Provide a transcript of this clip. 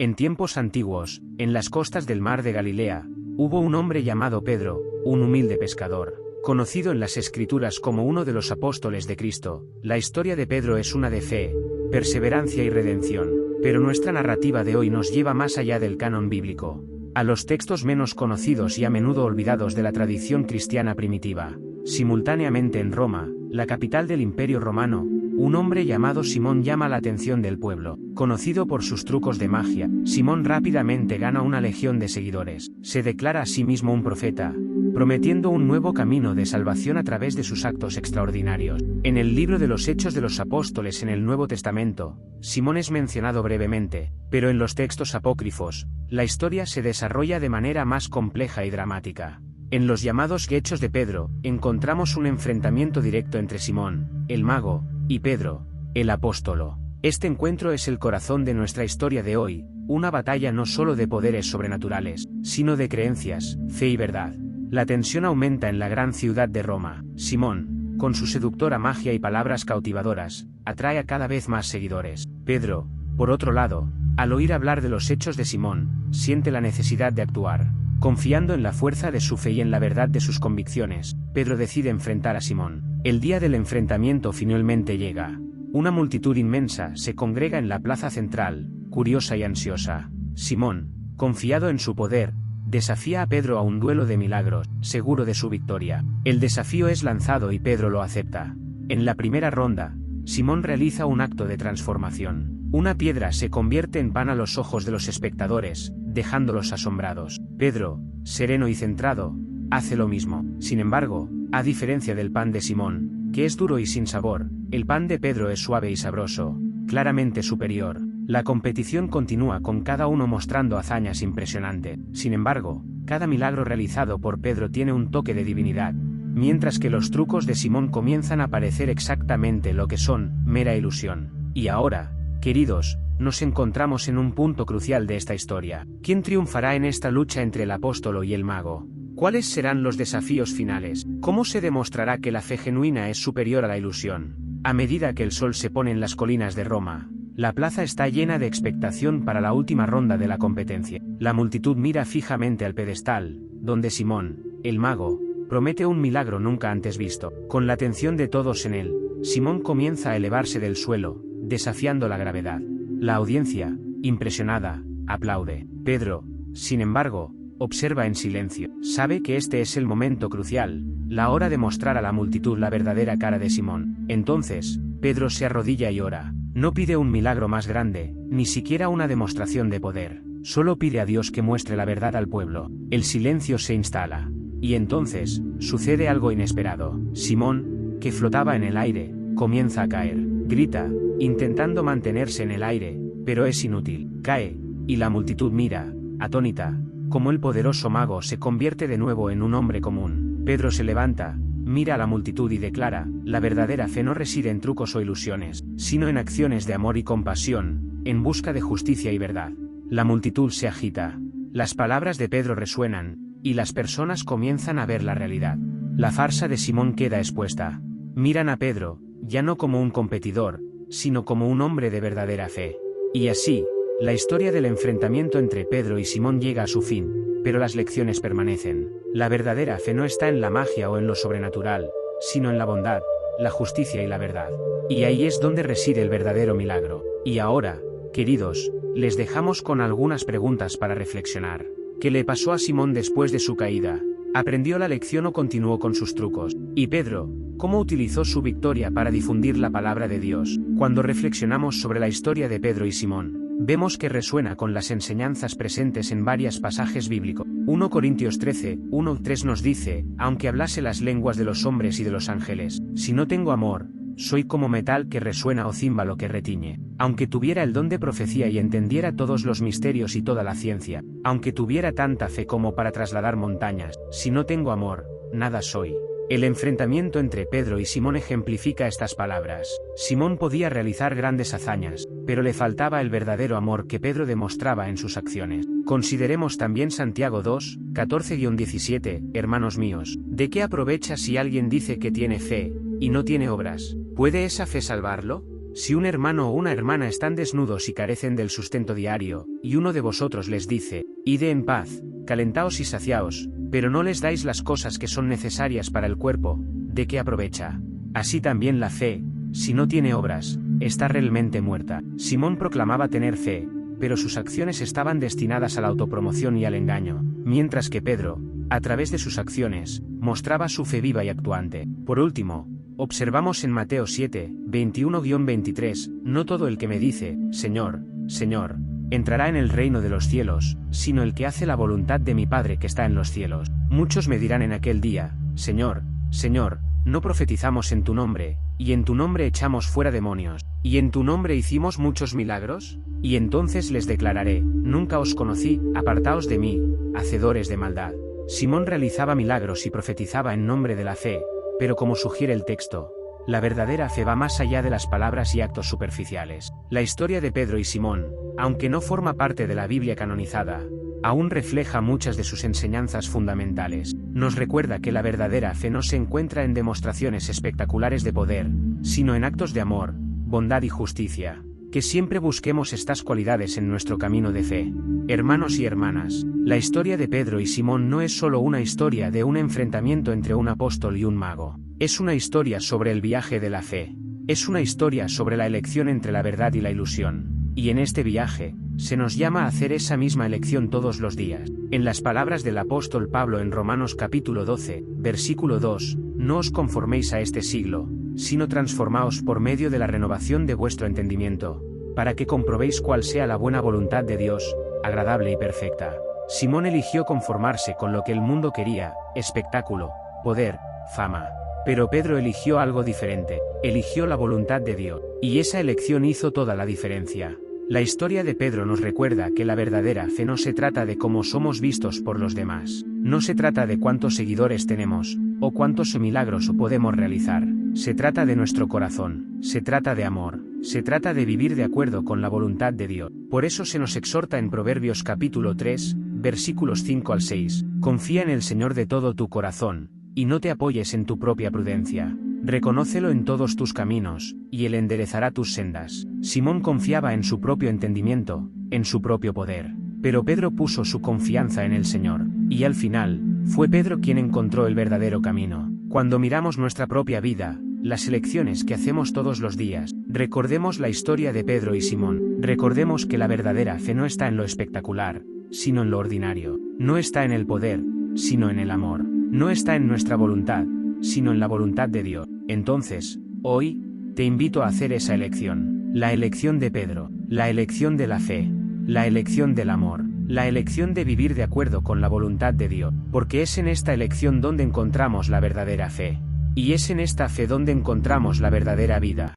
En tiempos antiguos, en las costas del mar de Galilea, hubo un hombre llamado Pedro, un humilde pescador, conocido en las Escrituras como uno de los apóstoles de Cristo. La historia de Pedro es una de fe, perseverancia y redención, pero nuestra narrativa de hoy nos lleva más allá del canon bíblico, a los textos menos conocidos y a menudo olvidados de la tradición cristiana primitiva. Simultáneamente en Roma, la capital del Imperio Romano, un hombre llamado Simón llama la atención del pueblo. Conocido por sus trucos de magia, Simón rápidamente gana una legión de seguidores. Se declara a sí mismo un profeta, prometiendo un nuevo camino de salvación a través de sus actos extraordinarios. En el libro de los Hechos de los Apóstoles en el Nuevo Testamento, Simón es mencionado brevemente, pero en los textos apócrifos, la historia se desarrolla de manera más compleja y dramática. En los llamados Hechos de Pedro, encontramos un enfrentamiento directo entre Simón, el mago, y Pedro, el apóstolo. Este encuentro es el corazón de nuestra historia de hoy, una batalla no solo de poderes sobrenaturales, sino de creencias, fe y verdad. La tensión aumenta en la gran ciudad de Roma. Simón, con su seductora magia y palabras cautivadoras, atrae a cada vez más seguidores. Pedro, por otro lado, al oír hablar de los hechos de Simón, siente la necesidad de actuar. Confiando en la fuerza de su fe y en la verdad de sus convicciones, Pedro decide enfrentar a Simón. El día del enfrentamiento finalmente llega. Una multitud inmensa se congrega en la plaza central, curiosa y ansiosa. Simón, confiado en su poder, desafía a Pedro a un duelo de milagros, seguro de su victoria. El desafío es lanzado y Pedro lo acepta. En la primera ronda, Simón realiza un acto de transformación. Una piedra se convierte en pan a los ojos de los espectadores, dejándolos asombrados. Pedro, sereno y centrado, hace lo mismo. Sin embargo, a diferencia del pan de Simón, que es duro y sin sabor, el pan de Pedro es suave y sabroso, claramente superior. La competición continúa con cada uno mostrando hazañas impresionantes. Sin embargo, cada milagro realizado por Pedro tiene un toque de divinidad, mientras que los trucos de Simón comienzan a parecer exactamente lo que son, mera ilusión. Y ahora, queridos, nos encontramos en un punto crucial de esta historia. ¿Quién triunfará en esta lucha entre el apóstolo y el mago? ¿Cuáles serán los desafíos finales? ¿Cómo se demostrará que la fe genuina es superior a la ilusión? A medida que el sol se pone en las colinas de Roma, la plaza está llena de expectación para la última ronda de la competencia. La multitud mira fijamente al pedestal, donde Simón, el mago, promete un milagro nunca antes visto. Con la atención de todos en él, Simón comienza a elevarse del suelo, desafiando la gravedad. La audiencia, impresionada, aplaude. Pedro, sin embargo, observa en silencio. Sabe que este es el momento crucial, la hora de mostrar a la multitud la verdadera cara de Simón. Entonces, Pedro se arrodilla y ora. No pide un milagro más grande, ni siquiera una demostración de poder. Solo pide a Dios que muestre la verdad al pueblo. El silencio se instala. Y entonces, sucede algo inesperado. Simón, que flotaba en el aire, comienza a caer. Grita, intentando mantenerse en el aire, pero es inútil. Cae, y la multitud mira, atónita, como el poderoso mago se convierte de nuevo en un hombre común. Pedro se levanta, mira a la multitud y declara, la verdadera fe no reside en trucos o ilusiones, sino en acciones de amor y compasión, en busca de justicia y verdad. La multitud se agita. Las palabras de Pedro resuenan, y las personas comienzan a ver la realidad. La farsa de Simón queda expuesta. Miran a Pedro, ya no como un competidor, sino como un hombre de verdadera fe. Y así, la historia del enfrentamiento entre Pedro y Simón llega a su fin, pero las lecciones permanecen. La verdadera fe no está en la magia o en lo sobrenatural, sino en la bondad, la justicia y la verdad. Y ahí es donde reside el verdadero milagro. Y ahora, queridos, les dejamos con algunas preguntas para reflexionar. ¿Qué le pasó a Simón después de su caída? ¿Aprendió la lección o continuó con sus trucos? Y Pedro, ¿cómo utilizó su victoria para difundir la palabra de Dios? Cuando reflexionamos sobre la historia de Pedro y Simón, vemos que resuena con las enseñanzas presentes en varios pasajes bíblicos. 1 Corintios 13, 1-3 nos dice, aunque hablase las lenguas de los hombres y de los ángeles, si no tengo amor, soy como metal que resuena o címbalo que retiñe. Aunque tuviera el don de profecía y entendiera todos los misterios y toda la ciencia, aunque tuviera tanta fe como para trasladar montañas, si no tengo amor, nada soy. El enfrentamiento entre Pedro y Simón ejemplifica estas palabras. Simón podía realizar grandes hazañas, pero le faltaba el verdadero amor que Pedro demostraba en sus acciones. Consideremos también Santiago 2, 14-17, hermanos míos, ¿de qué aprovecha si alguien dice que tiene fe, y no tiene obras? ¿Puede esa fe salvarlo? Si un hermano o una hermana están desnudos y carecen del sustento diario, y uno de vosotros les dice, id en paz, calentaos y saciaos, pero no les dais las cosas que son necesarias para el cuerpo, ¿de qué aprovecha? Así también la fe, si no tiene obras, está realmente muerta. Simón proclamaba tener fe, pero sus acciones estaban destinadas a la autopromoción y al engaño, mientras que Pedro, a través de sus acciones, mostraba su fe viva y actuante. Por último, observamos en Mateo 7, 21-23, no todo el que me dice, Señor, Señor, entrará en el reino de los cielos, sino el que hace la voluntad de mi Padre que está en los cielos. Muchos me dirán en aquel día, Señor, Señor, no profetizamos en tu nombre, y en tu nombre echamos fuera demonios, y en tu nombre hicimos muchos milagros, y entonces les declararé, nunca os conocí, apartaos de mí, hacedores de maldad. Simón realizaba milagros y profetizaba en nombre de la fe, pero como sugiere el texto, la verdadera fe va más allá de las palabras y actos superficiales. La historia de Pedro y Simón, aunque no forma parte de la Biblia canonizada, aún refleja muchas de sus enseñanzas fundamentales. Nos recuerda que la verdadera fe no se encuentra en demostraciones espectaculares de poder, sino en actos de amor, bondad y justicia. Que siempre busquemos estas cualidades en nuestro camino de fe. Hermanos y hermanas, la historia de Pedro y Simón no es solo una historia de un enfrentamiento entre un apóstol y un mago. Es una historia sobre el viaje de la fe. Es una historia sobre la elección entre la verdad y la ilusión. Y en este viaje, se nos llama a hacer esa misma elección todos los días. En las palabras del apóstol Pablo en Romanos capítulo 12, versículo 2, no os conforméis a este siglo, sino transformaos por medio de la renovación de vuestro entendimiento, para que comprobéis cuál sea la buena voluntad de Dios, agradable y perfecta. Simón eligió conformarse con lo que el mundo quería, espectáculo, poder, fama. Pero Pedro eligió algo diferente, eligió la voluntad de Dios, y esa elección hizo toda la diferencia. La historia de Pedro nos recuerda que la verdadera fe no se trata de cómo somos vistos por los demás, no se trata de cuántos seguidores tenemos, o cuántos milagros podemos realizar, se trata de nuestro corazón, se trata de amor, se trata de vivir de acuerdo con la voluntad de Dios. Por eso se nos exhorta en Proverbios capítulo 3, versículos 5 al 6, confía en el Señor de todo tu corazón, y no te apoyes en tu propia prudencia. Reconócelo en todos tus caminos, y Él enderezará tus sendas. Simón confiaba en su propio entendimiento, en su propio poder. Pero Pedro puso su confianza en el Señor, y al final, fue Pedro quien encontró el verdadero camino. Cuando miramos nuestra propia vida, las elecciones que hacemos todos los días, recordemos la historia de Pedro y Simón. Recordemos que la verdadera fe no está en lo espectacular, sino en lo ordinario. No está en el poder, sino en el amor. No está en nuestra voluntad, sino en la voluntad de Dios. Entonces, hoy, te invito a hacer esa elección. La elección de Pedro, la elección de la fe, la elección del amor, la elección de vivir de acuerdo con la voluntad de Dios. Porque es en esta elección donde encontramos la verdadera fe. Y es en esta fe donde encontramos la verdadera vida.